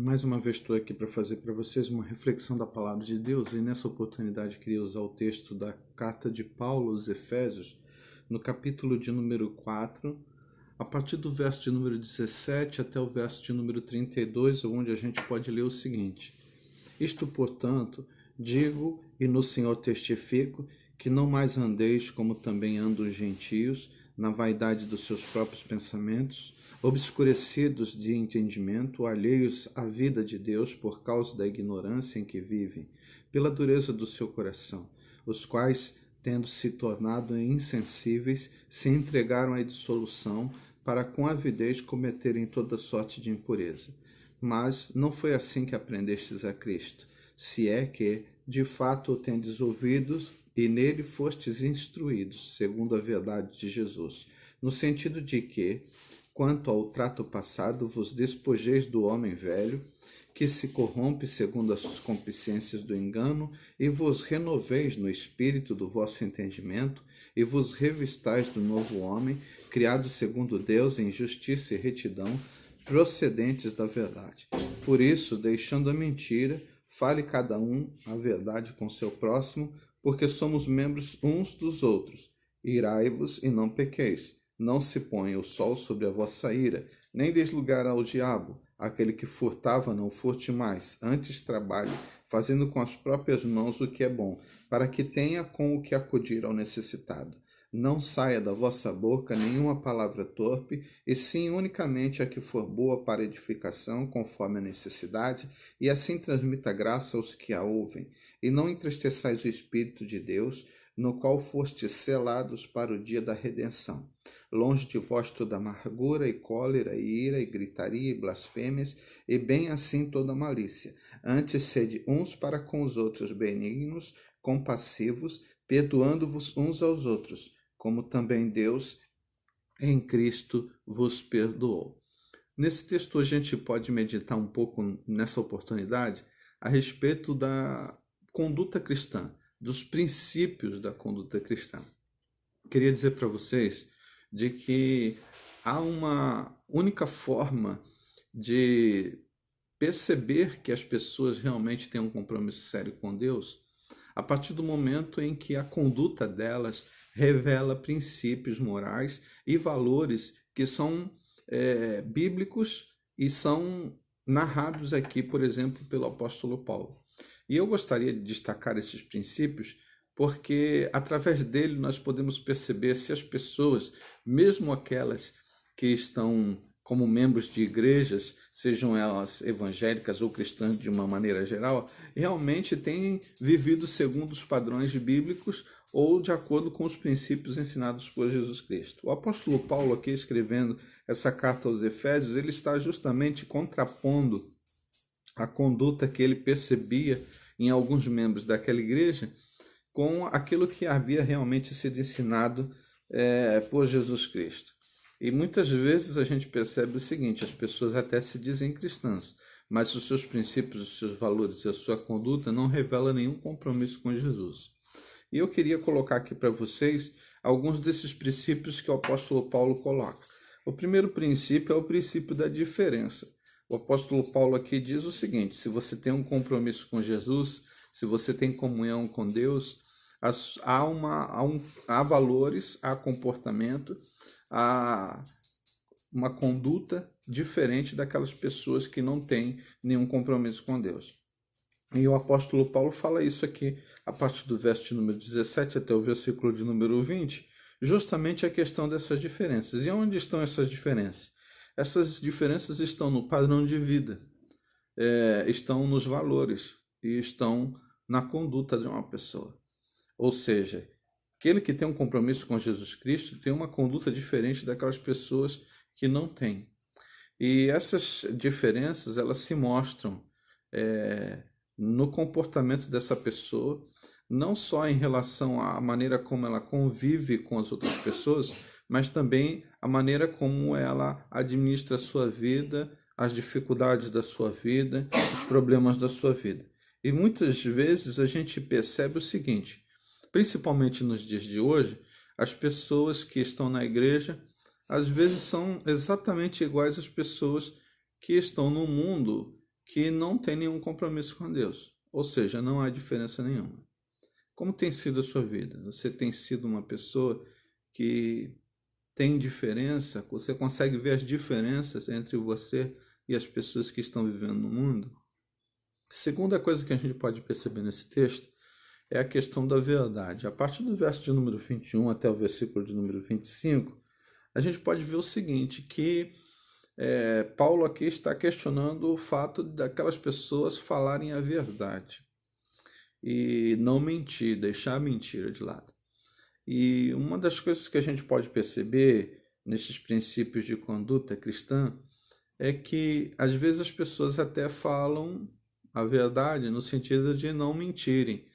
Mais uma vez estou aqui para fazer para vocês uma reflexão da palavra de Deus, e nessa oportunidade queria usar o texto da carta de Paulo aos Efésios, no capítulo de número 4, a partir do verso de número 17 até o verso de número 32, onde a gente pode ler o seguinte: Isto, portanto, digo e no Senhor testifico, que não mais andeis como também andam os gentios, na vaidade dos seus próprios pensamentos, obscurecidos de entendimento, alheios à vida de Deus por causa da ignorância em que vivem, pela dureza do seu coração, os quais, tendo se tornado insensíveis, se entregaram à dissolução, para com avidez cometerem toda sorte de impureza. Mas não foi assim que aprendestes a Cristo, se é que, de fato, o tendes ouvido e nele fostes instruídos, segundo a verdade de Jesus, no sentido de que, quanto ao trato passado, vos despojeis do homem velho, que se corrompe segundo as concupiscências do engano, e vos renoveis no espírito do vosso entendimento, e vos revistais do novo homem, criado segundo Deus em justiça e retidão, procedentes da verdade. Por isso, deixando a mentira, fale cada um a verdade com seu próximo, porque somos membros uns dos outros. Irai-vos e não pequeis. Não se ponha o sol sobre a vossa ira, nem deis lugar ao diabo. Aquele que furtava, não furte mais, antes trabalhe, fazendo com as próprias mãos o que é bom, para que tenha com o que acudir ao necessitado. Não saia da vossa boca nenhuma palavra torpe, e sim unicamente a que for boa para edificação, conforme a necessidade, e assim transmita graça aos que a ouvem. E não entristeçais o Espírito de Deus, no qual fostes selados para o dia da redenção. Longe de vós toda amargura e cólera e ira e gritaria e blasfêmias, e bem assim toda malícia. Antes sede uns para com os outros benignos, compassivos, perdoando-vos uns aos outros, como também Deus em Cristo vos perdoou. Nesse texto a gente pode meditar um pouco nessa oportunidade a respeito da conduta cristã, dos princípios da conduta cristã. Queria dizer para vocês de que há uma única forma de perceber que as pessoas realmente têm um compromisso sério com Deus, a partir do momento em que a conduta delas revela princípios morais e valores que são bíblicos e são narrados aqui, por exemplo, pelo apóstolo Paulo. E eu gostaria de destacar esses princípios porque, através dele, nós podemos perceber se as pessoas, mesmo aquelas que estão como membros de igrejas, sejam elas evangélicas ou cristãs de uma maneira geral, realmente têm vivido segundo os padrões bíblicos ou de acordo com os princípios ensinados por Jesus Cristo. O apóstolo Paulo, aqui escrevendo essa carta aos Efésios, ele está justamente contrapondo a conduta que ele percebia em alguns membros daquela igreja com aquilo que havia realmente sido ensinado por Jesus Cristo. E muitas vezes a gente percebe o seguinte: as pessoas até se dizem cristãs, mas os seus princípios, os seus valores e a sua conduta não revelam nenhum compromisso com Jesus. E eu queria colocar aqui para vocês alguns desses princípios que o apóstolo Paulo coloca. O primeiro princípio é o princípio da diferença. O apóstolo Paulo aqui diz o seguinte: se você tem um compromisso com Jesus, se você tem comunhão com Deus, há valores, há comportamento, há uma conduta diferente daquelas pessoas que não têm nenhum compromisso com Deus. E o apóstolo Paulo fala isso aqui a partir do verso de número 17 até o versículo de número 20, justamente a questão dessas diferenças. E onde estão essas diferenças? Essas diferenças estão no padrão de vida, estão nos valores e estão na conduta de uma pessoa. Ou seja, aquele que tem um compromisso com Jesus Cristo tem uma conduta diferente daquelas pessoas que não têm. E essas diferenças, elas se mostram no comportamento dessa pessoa, não só em relação à maneira como ela convive com as outras pessoas, mas também a maneira como ela administra a sua vida, as dificuldades da sua vida, os problemas da sua vida. E muitas vezes a gente percebe o seguinte: principalmente nos dias de hoje, as pessoas que estão na igreja, às vezes são exatamente iguais às pessoas que estão no mundo que não tem nenhum compromisso com Deus, ou seja, não há diferença nenhuma. Como tem sido a sua vida? Você tem sido uma pessoa que tem diferença? Você consegue ver as diferenças entre você e as pessoas que estão vivendo no mundo? Segunda coisa que a gente pode perceber nesse texto é a questão da verdade. A partir do verso de número 21 até o versículo de número 25, a gente pode ver o seguinte, que Paulo aqui está questionando o fato daquelas pessoas falarem a verdade e não mentir, deixar a mentira de lado. E uma das coisas que a gente pode perceber nesses princípios de conduta cristã é que às vezes as pessoas até falam a verdade no sentido de não mentirem,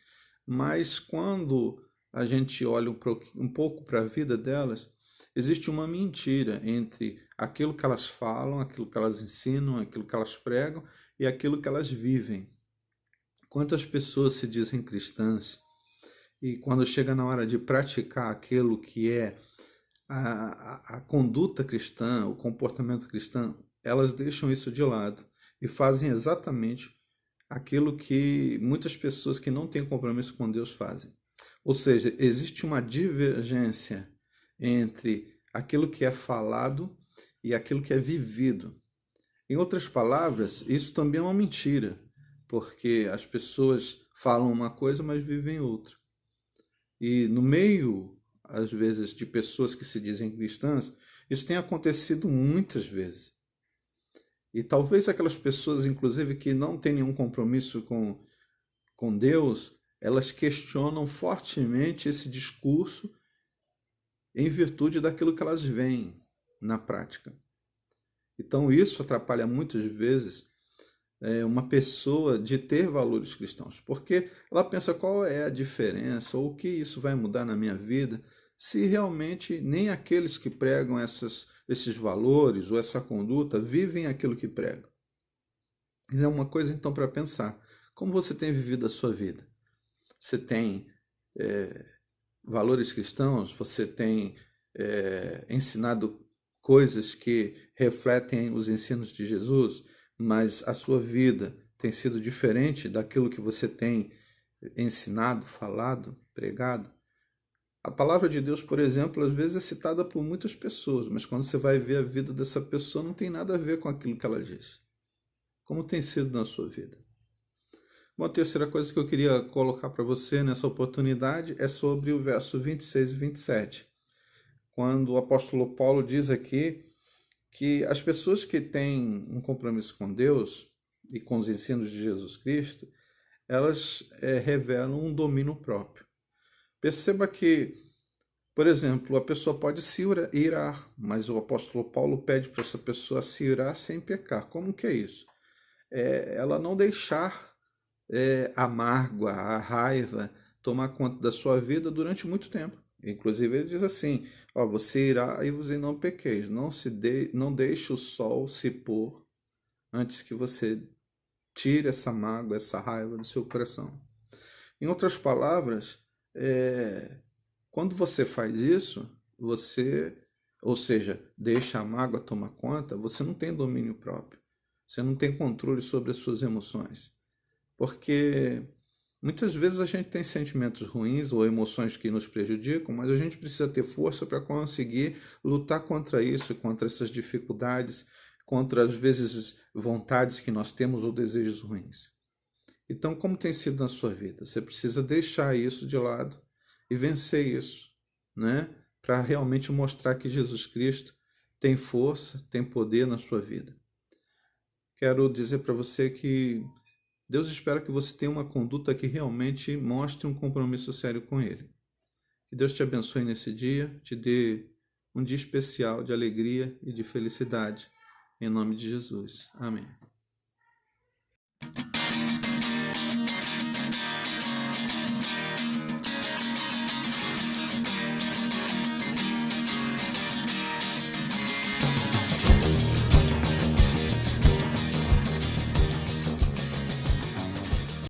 mas quando a gente olha um pouco para a vida delas, existe uma mentira entre aquilo que elas falam, aquilo que elas ensinam, aquilo que elas pregam e aquilo que elas vivem. Quantas pessoas se dizem cristãs e quando chega na hora de praticar aquilo que é a conduta cristã, o comportamento cristão, elas deixam isso de lado e fazem exatamente aquilo que muitas pessoas que não têm compromisso com Deus fazem. Ou seja, existe uma divergência entre aquilo que é falado e aquilo que é vivido. Em outras palavras, isso também é uma mentira, porque as pessoas falam uma coisa, mas vivem outra. E no meio, às vezes, de pessoas que se dizem cristãs, isso tem acontecido muitas vezes. E talvez aquelas pessoas, inclusive, que não têm nenhum compromisso com Deus, elas questionam fortemente esse discurso em virtude daquilo que elas veem na prática. Então isso atrapalha muitas vezes uma pessoa de ter valores cristãos, porque ela pensa qual é a diferença ou o que isso vai mudar na minha vida, se realmente nem aqueles que pregam esses valores ou essa conduta vivem aquilo que pregam. É uma coisa então para pensar, como você tem vivido a sua vida? Você tem valores cristãos? Você tem ensinado coisas que refletem os ensinos de Jesus, mas a sua vida tem sido diferente daquilo que você tem ensinado, falado, pregado? A palavra de Deus, por exemplo, às vezes é citada por muitas pessoas, mas quando você vai ver a vida dessa pessoa, não tem nada a ver com aquilo que ela diz. Como tem sido na sua vida? Uma terceira coisa que eu queria colocar para você nessa oportunidade é sobre o verso 26 e 27, quando o apóstolo Paulo diz aqui que as pessoas que têm um compromisso com Deus e com os ensinos de Jesus Cristo, elas revelam um domínio próprio. Perceba que, por exemplo, a pessoa pode se irar, mas o apóstolo Paulo pede para essa pessoa se irar sem pecar. Como que é isso? Ela não deixar a mágoa, a raiva tomar conta da sua vida durante muito tempo. Inclusive ele diz assim, você irá e você não pequeis, não deixe o sol se pôr antes que você tire essa mágoa, essa raiva do seu coração. Em outras palavras, quando você faz isso, ou seja, deixa a mágoa tomar conta, você não tem domínio próprio, você não tem controle sobre as suas emoções. Porque muitas vezes a gente tem sentimentos ruins ou emoções que nos prejudicam, mas a gente precisa ter força para conseguir lutar contra isso, contra essas dificuldades, contra às vezes vontades que nós temos ou desejos ruins. Então, como tem sido na sua vida? Você precisa deixar isso de lado e vencer isso, né? Para realmente mostrar que Jesus Cristo tem força, tem poder na sua vida. Quero dizer para você que Deus espera que você tenha uma conduta que realmente mostre um compromisso sério com Ele. Que Deus te abençoe nesse dia, te dê um dia especial de alegria e de felicidade. Em nome de Jesus. Amém.